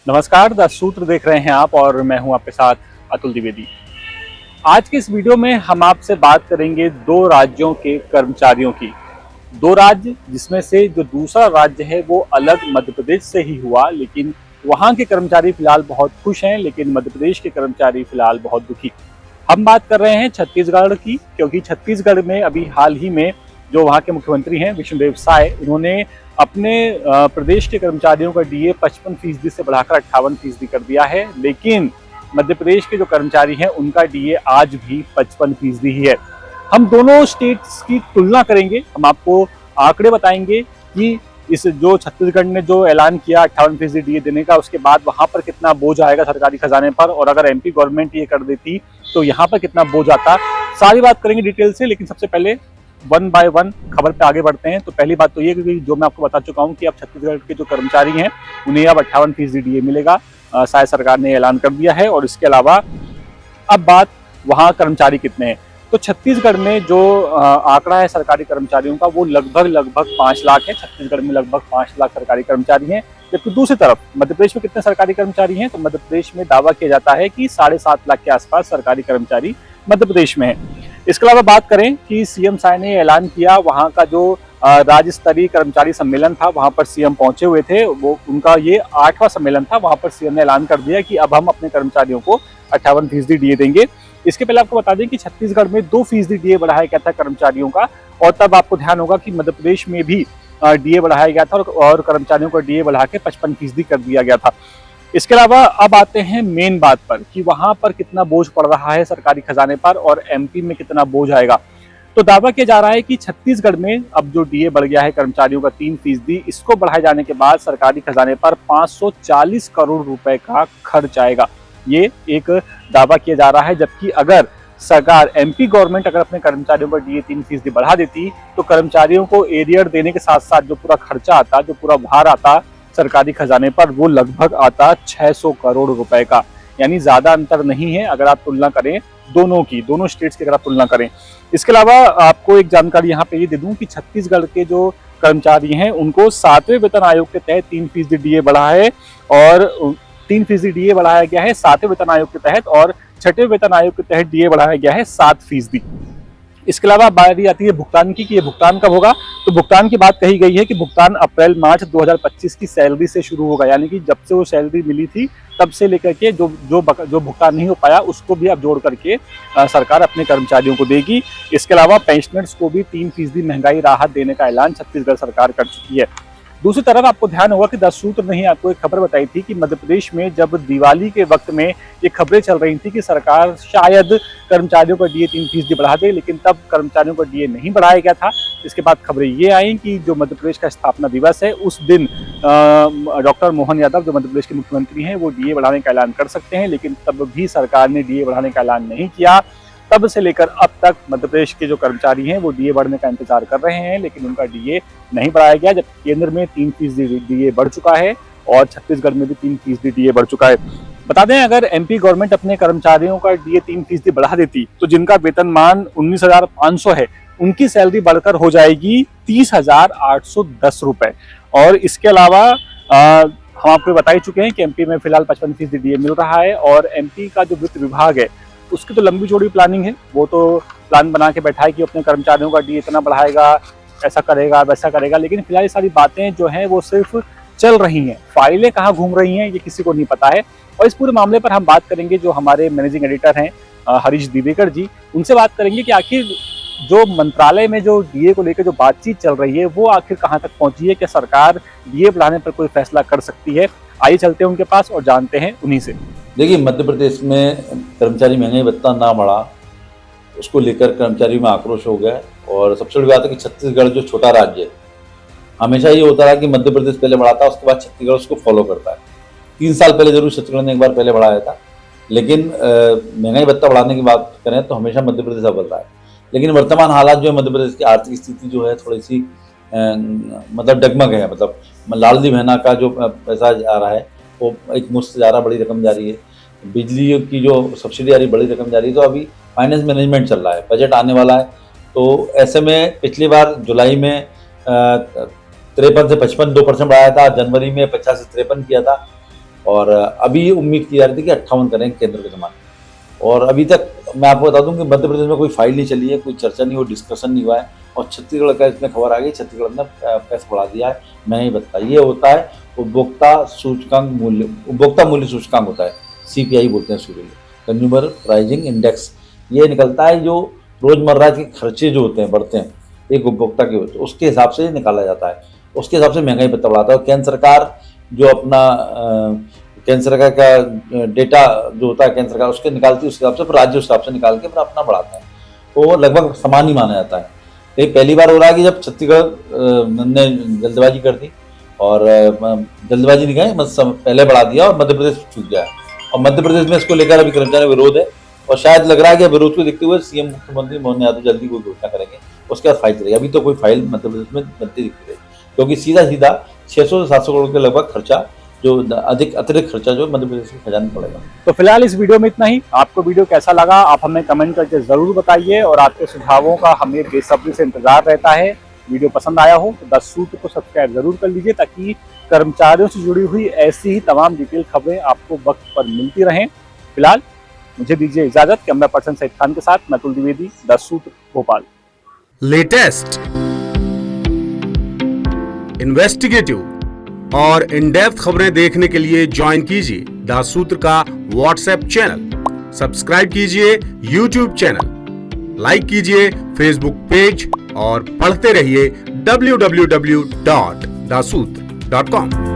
नमस्कार, द सूत्र देख रहे हैं आप और मैं हूं आपके साथ अतुल द्विवेदी। आज की इस वीडियो में हम आपसे बात करेंगे दो राज्यों के कर्मचारियों की। दो राज्य जिसमें से जो दूसरा राज्य है वो अलग मध्य प्रदेश से ही हुआ, लेकिन वहां के कर्मचारी फिलहाल बहुत खुश हैं, लेकिन मध्य प्रदेश के कर्मचारी फिलहाल बहुत दुखी। हम बात कर रहे हैं छत्तीसगढ़ की, क्योंकि छत्तीसगढ़ में अभी हाल ही में जो वहाँ के मुख्यमंत्री हैं विष्णुदेव साय, उन्होंने अपने प्रदेश के कर्मचारियों का डीए 55% से बढ़ाकर 58% कर दिया है, लेकिन मध्य प्रदेश के जो कर्मचारी हैं उनका डीए आज भी 55% ही है। हम दोनों स्टेट्स की तुलना करेंगे, हम आपको आंकड़े बताएंगे कि इस जो छत्तीसगढ़ ने जो ऐलान किया 58% डीए देने का, उसके बाद वहां पर कितना बोझ आएगा सरकारी खजाने पर, और अगर एमपी गवर्नमेंट ये कर देती तो यहाँ पर कितना बोझ आता। सारी बात करेंगे डिटेल से, लेकिन सबसे पहले वन बाय वन खबर पे आगे बढ़ते हैं। तो पहली बात तो ये कि जो मैं आपको बता चुका हूँ कि अब छत्तीसगढ़ के जो कर्मचारी हैं उन्हें अब 58% डीए मिलेगा, शायद सरकार ने ऐलान कर दिया है। और इसके अलावा अब बात वहाँ कर्मचारी कितने हैं, तो छत्तीसगढ़ में जो आंकड़ा है सरकारी कर्मचारियों का वो लगभग 5 लाख है। छत्तीसगढ़ में लगभग 5 लाख सरकारी कर्मचारी हैं, जबकि दूसरी तरफ मध्य प्रदेश में कितने सरकारी कर्मचारी हैं, तो मध्य प्रदेश में दावा किया जाता है कि 7.5 लाख के आसपास सरकारी कर्मचारी मध्य प्रदेश में है। इसके अलावा बात करें कि सीएम साय ने ऐलान किया, वहां का जो राज्य स्तरीय कर्मचारी सम्मेलन था वहां पर सीएम पहुंचे हुए थे, वो उनका ये 8वां सम्मेलन था। वहां पर सीएम ने ऐलान कर दिया कि अब हम अपने कर्मचारियों को 58% डीए देंगे। इसके पहले आपको बता दें कि छत्तीसगढ़ में 2% डीए बढ़ाया गया था कर्मचारियों का, और तब आपको ध्यान होगा कि मध्य प्रदेश में भी डीए बढ़ाया गया था और कर्मचारियों का डीए बढ़ा के 55% कर दिया गया था। इसके अलावा अब आते हैं मेन बात पर कि वहां पर कितना बोझ पड़ रहा है सरकारी खजाने पर और एमपी में कितना बोझ आएगा। तो दावा किया जा रहा है कि छत्तीसगढ़ में अब जो डीए बढ़ गया है कर्मचारियों का 3%, इसको बढ़ाए जाने के बाद सरकारी खजाने पर 540 करोड़ रुपए का खर्च आएगा। ये एक दावा किया जा रहा है, जबकि अगर सरकार एमपी गवर्नमेंट अगर अपने कर्मचारियों पर डीए 3% बढ़ा देती तो कर्मचारियों को एरियर देने के साथ साथ जो पूरा खर्चा आता, जो पूरा भार आता सरकारी खजाने पर, वो लगभग आता 600 करोड़ रुपए का। यानी ज्यादा अंतर नहीं है अगर आप तुलना करें दोनों स्टेट्स की अगर आप तुलना करें। इसके अलावा आपको एक जानकारी यहाँ पे ये दे दूं कि छत्तीसगढ़ के जो कर्मचारी हैं उनको 7वें वेतन आयोग के तहत 3% डीए बढ़ा है, और 3% डीए बढ़ाया गया है 7वें वेतन आयोग के तहत, और 6वें वेतन आयोग के तहत डीए बढ़ाया गया है 7%। इसके अलावा बारी आती है भुगतान की कि ये भुगतान कब होगा, तो भुगतान की बात कही गई है कि भुगतान अप्रैल मार्च 2025 की सैलरी से शुरू होगा। यानी कि जब से वो सैलरी मिली थी तब से लेकर के जो भुगतान नहीं हो पाया उसको भी अब जोड़ करके सरकार अपने कर्मचारियों को देगी। इसके अलावा पेंशनर्स को भी 3% महंगाई राहत देने का ऐलान छत्तीसगढ़ सरकार कर चुकी है। दूसरी तरफ आपको ध्यान होगा कि 10 सूत्र ने ही आपको एक खबर बताई थी कि मध्य प्रदेश में जब दिवाली के वक्त में ये खबरें चल रही थी कि सरकार शायद कर्मचारियों का डीए 3% बढ़ा दे, लेकिन तब कर्मचारियों का डीए नहीं बढ़ाया गया था। इसके बाद खबरें ये आई कि जो मध्य प्रदेश का स्थापना दिवस है उस दिन डॉक्टर मोहन यादव जो मध्य प्रदेश के मुख्यमंत्री हैं वो डीए बढ़ाने का ऐलान कर सकते हैं, लेकिन तब भी सरकार ने डीए बढ़ाने का ऐलान नहीं किया। तब से लेकर अब तक मध्य प्रदेश के जो कर्मचारी हैं वो डीए बढ़ने का इंतजार कर रहे हैं, लेकिन उनका डीए नहीं बढ़ाया गया। जब केंद्र में 3% डीए बढ़ चुका है और छत्तीसगढ़ में भी 3% डीए बढ़ चुका है। बता दें, अगर एमपी गवर्नमेंट अपने कर्मचारियों का डीए 3% बढ़ा देती तो जिनका वेतनमान 19,500 है उनकी सैलरी बढ़कर हो जाएगी 30,810 रुपए। और इसके अलावा हम आपको बता ही चुके हैं कि एमपी में फिलहाल 55% डीए मिल रहा है, और एमपी का जो वित्त विभाग है उसकी तो लंबी चौड़ी प्लानिंग है। वो तो प्लान बना के बैठा है कि अपने कर्मचारियों का डीए इतना बढ़ाएगा, ऐसा करेगा, वैसा करेगा, लेकिन फिलहाल ये सारी बातें जो हैं वो सिर्फ चल रही हैं। फाइलें कहाँ घूम रही हैं ये किसी को नहीं पता है। और इस पूरे मामले पर हम बात करेंगे जो हमारे मैनेजिंग एडिटर हैं हरीश दिवेकर जी, उनसे बात करेंगे कि आखिर जो मंत्रालय में जो डीए को लेकर जो बातचीत चल रही है वो आखिर कहाँ तक पहुंची है, क्या सरकार डीए बढ़ाने पर कोई फैसला कर सकती है। आइए चलते हैं उनके पास और जानते हैं उन्हीं से। देखिए, मध्य प्रदेश में कर्मचारी महंगाई भत्ता ना बढ़ा, उसको लेकर कर्मचारी में आक्रोश हो गया। और सबसे बड़ी बात है कि छत्तीसगढ़ जो छोटा राज्य है, हमेशा ये होता रहा कि मध्य प्रदेश पहले बढ़ाता है, उसके बाद छत्तीसगढ़ उसको फॉलो करता है। 3 साल पहले जरूर छत्तीसगढ़ ने एक बार पहले बढ़ाया था, लेकिन महंगाई भत्ता बढ़ाने की बात करें तो हमेशा मध्य प्रदेश अव्वल रहा है। लेकिन वर्तमान हालात जो है, मध्य प्रदेश की आर्थिक स्थिति जो है थोड़ी सी मतलब डगमग है। मतलब लाडली बहना का जो पैसा आ रहा है वो एक मुश्त जा रहा, बड़ी रकम जा रही है। बिजली की जो सब्सिडी आ रही, बड़ी रकम जा रही है। तो अभी फाइनेंस मैनेजमेंट चल रहा है, बजट आने वाला है। तो ऐसे में पिछली बार जुलाई में 53 से 55 2% बढ़ाया था, जनवरी में 50 से 53 किया था। और अभी उम्मीद की जा रही थी कि 58 करेंगे केंद्र के ज़माने में। और अभी तक मैं आपको बता दूं कि मध्य प्रदेश में कोई फाइल नहीं चली है, कोई चर्चा नहीं हो, डिस्कशन नहीं हुआ है। और छत्तीसगढ़ का इसमें खबर आ गई, छत्तीसगढ़ ने पैसा बढ़ा दिया है, महंगाई भत्ता। ये होता है उपभोक्ता मूल्य सूचकांक होता है, CPI बोलते हैं उसको, कंज्यूमर प्राइसिंग इंडेक्स। ये निकलता है जो रोज़मर्रा के खर्चे जो होते हैं बढ़ते हैं एक उपभोक्ता के होते हैं, उसके हिसाब से निकाला जाता है, उसके हिसाब से महंगाई भत्ता बढ़ाता है। और केंद्र सरकार जो अपना केंद्र सरकार का डेटा जो होता है केंद्र सरकार उसके निकालती है, उसके हिसाब से फिर राज्य उस हिसाब से निकाल के फिर अपना बढ़ाता है। तो लगभग समान ही माना जाता है। ये पहली बार हो रहा है कि जब छत्तीसगढ़ ने जल्दबाजी कर दी, और जल्दबाजी नहीं कहें, मतलब पहले बढ़ा दिया और मध्य प्रदेश चूक गया। और मध्य प्रदेश में इसको लेकर अभी कर्मचारी विरोध है, और शायद लग रहा है कि विरोध को देखते हुए CM मुख्यमंत्री मोहन यादव जल्दी कोई घोषणा करेंगे, उसके बाद फाइल चलेगी। अभी तो कोई फाइल मध्य प्रदेश में बनती दिखती है, क्योंकि सीधा 600 से 700 करोड़ के लगभग खर्चा जो अतिरिक्त खर्चा जो मध्य प्रदेश के खजाने में पड़ेगा। तो फिलहाल इस वीडियो में इतना ही। आपको वीडियो कैसा लगा आप हमें कमेंट करके जरूर बताइए, और आपके सुझावों का हमें बेसब्री से इंतजार रहता है। वीडियो पसंद आया हो तो 10 सूत्र को सब्सक्राइब जरूर कर लीजिए, ताकि कर्मचारियों से जुड़ी हुई ऐसी ही तमाम डिटेल खबरें आपको वक्त पर मिलती रहें। फिलहाल मुझे दीजिए इजाजत। कैमरा पर्सन सईद खान के साथ मैं अतुल द्विवेदी, 10 सूत्र, भोपाल। लेटेस्ट, इन्वेस्टिगेटिव और इन डेप्थ खबरें देखने के लिए ज्वाइन कीजिए द सूत्र का व्हाट्सएप चैनल, सब्सक्राइब कीजिए यूट्यूब चैनल, लाइक कीजिए फेसबुक पेज और पढ़ते रहिए www.daसूत्र.com।